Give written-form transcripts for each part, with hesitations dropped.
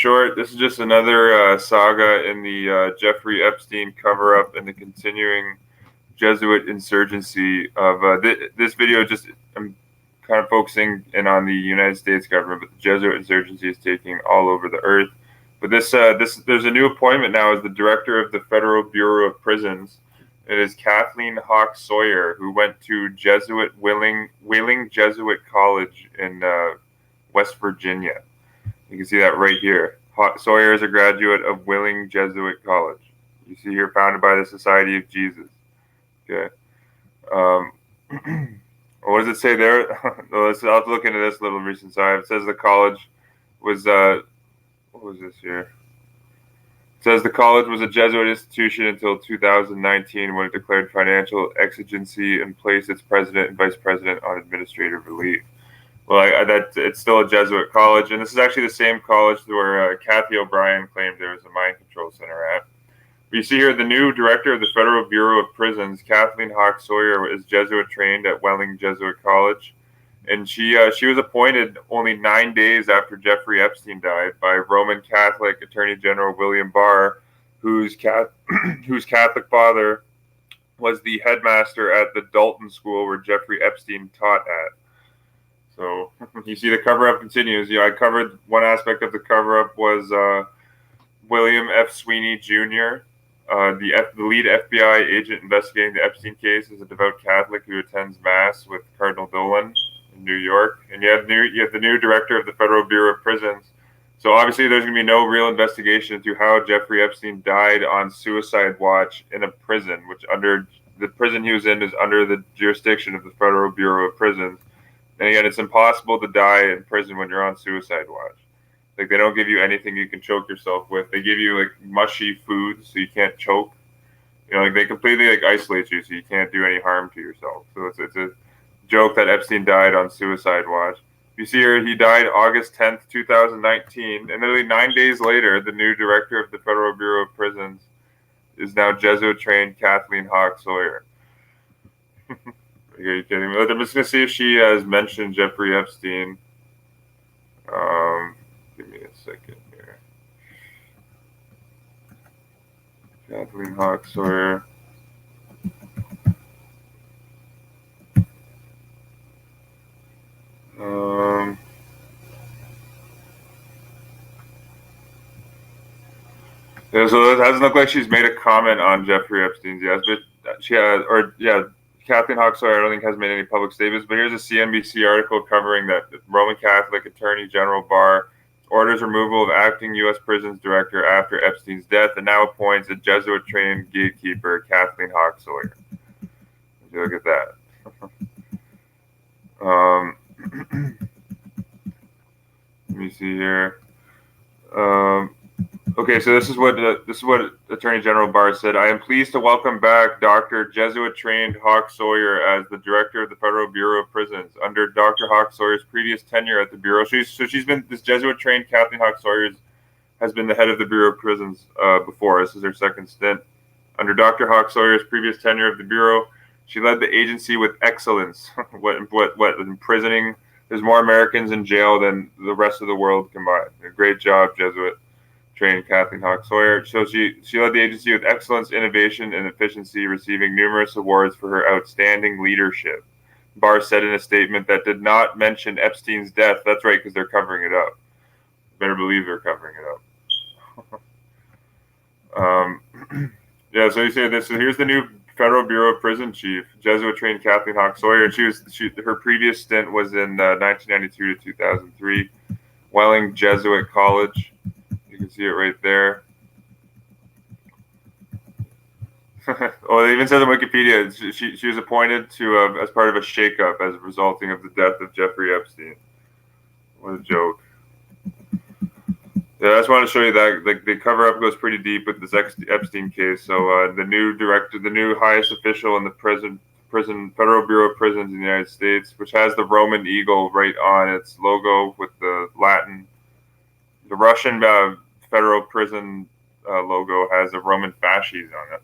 short, this is just another saga in the Jeffrey Epstein cover-up and the continuing Jesuit insurgency of this video. Just I'm kind of focusing in on the United States government, but the Jesuit insurgency is taking all over the earth. But there's a new appointment now as the director of the Federal Bureau of Prisons. It is Kathleen Hawk Sawyer, who went to Wheeling Jesuit College in West Virginia. You can see that right here. Sawyer is a graduate of Wheeling Jesuit College. You see here, founded by the Society of Jesus. Okay. What does it say there? I'll have to look into this a little recent side. It says the college was what was this here? It says the college was a Jesuit institution until 2019, when it declared financial exigency and placed its president and vice president on administrative relief. Well, it's still a Jesuit college, and this is actually the same college where Kathy O'Brien claimed there was a mind control center at. But you see here, the new director of the Federal Bureau of Prisons, Kathleen Hawk Sawyer, is Jesuit trained at Wheeling Jesuit College, and she was appointed only 9 days after Jeffrey Epstein died by Roman Catholic Attorney General William Barr, whose Catholic father was the headmaster at the Dalton School where Jeffrey Epstein taught at. So you see the cover-up continues. I covered one aspect of the cover-up was William F. Sweeney Jr., the lead FBI agent investigating the Epstein case, is a devout Catholic who attends Mass with Cardinal Dolan in New York. And you have the new director of the Federal Bureau of Prisons. So obviously there's going to be no real investigation into how Jeffrey Epstein died on suicide watch in a prison, which the prison he was in is under the jurisdiction of the Federal Bureau of Prisons. And again, it's impossible to die in prison when you're on suicide watch. Like, they don't give you anything you can choke yourself with. They give you like mushy food so you can't choke. Like they completely isolate you so you can't do any harm to yourself. So it's a joke that Epstein died on suicide watch. You see here, he died August 10th, 2019, and nearly 9 days later, the new director of the Federal Bureau of Prisons is now Jesuit-trained Kathleen Hawk Sawyer. Are you kidding me? I'm just going to see if she has mentioned Jeffrey Epstein. Give me a second here. Kathleen Hawk Sawyer. Yeah, so it doesn't look like she's made a comment on Jeffrey Epstein's yet, but Kathleen Hawk Sawyer, I don't think has made any public statements. But here's a CNBC article covering that the Roman Catholic Attorney General Barr orders removal of acting U.S. prisons director after Epstein's death, and now appoints a Jesuit-trained gatekeeper, Kathleen Hawk Sawyer. Look at that. Let me see here. Okay, so this is what Attorney General Barr said. I am pleased to welcome back Dr. Jesuit-trained Hawk Sawyer as the director of the Federal Bureau of Prisons. Under Dr. Hawk Sawyer's previous tenure at the bureau, she's been this Jesuit-trained Kathleen Hawk Sawyer has been the head of the Bureau of Prisons before. This is her second stint. Under Dr. Hawk Sawyer's previous tenure of the bureau, she led the agency with excellence. what imprisoning? There's more Americans in jail than the rest of the world combined. A great job, Jesuit-trained Kathleen Hawk Sawyer. So she led the agency with excellence, innovation, and efficiency, receiving numerous awards for her outstanding leadership. Barr said in a statement that did not mention Epstein's death. That's right, because they're covering it up. Better believe they're covering it up. Yeah, so you say this. So here's the new Federal Bureau of Prison chief, Jesuit-trained Kathleen Hawk Sawyer. Her previous stint was in 1992 to 2003, Wheeling Jesuit College. You can see it right there. Well, it even says on Wikipedia she was appointed to as part of a shakeup as resulting of the death of Jeffrey Epstein. What a joke. Yeah, I just wanted to show you that the cover-up goes pretty deep with this Epstein case. So the new director, the new highest official in the Federal Bureau of Prisons in the United States, which has the Roman eagle right on its logo with the Russian Federal Prison logo has a Roman fasces on it.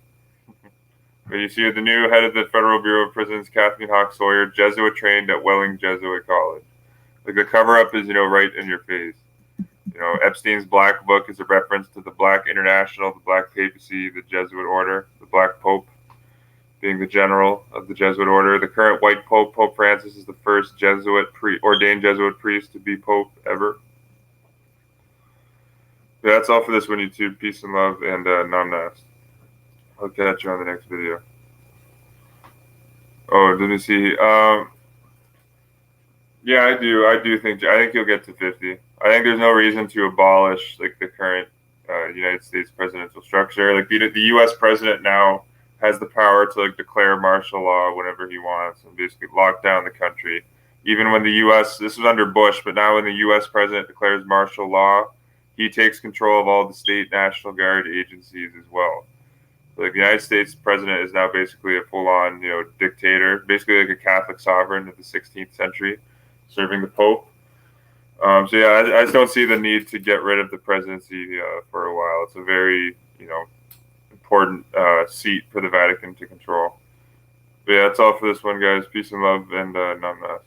But you see the new head of the Federal Bureau of Prisons, Kathleen Hawk Sawyer, Jesuit trained at Wheeling Jesuit College. Like the cover-up is, right in your face. Epstein's Black Book is a reference to the Black International, the Black Papacy, the Jesuit order, the Black Pope being the general of the Jesuit order. The current white Pope, Pope Francis, is the first ordained Jesuit priest to be Pope ever. Yeah, that's all for this one, YouTube. Peace and love, and namaste. I'll catch you on the next video. Oh, let me see. Yeah, I do. I think you'll get to 50. I think there's no reason to abolish like the current United States presidential structure. Like the U.S. president now has the power to like declare martial law whenever he wants and basically lock down the country. Even when the U.S. This was under Bush, but now when the U.S. president declares martial law, he takes control of all the state National Guard agencies as well. Like the United States president is now basically a full-on, dictator, basically like a Catholic sovereign of the 16th century, serving the Pope. So yeah, I just don't see the need to get rid of the presidency for a while. It's a very, important seat for the Vatican to control. But yeah, that's all for this one, guys. Peace and love, and namaste.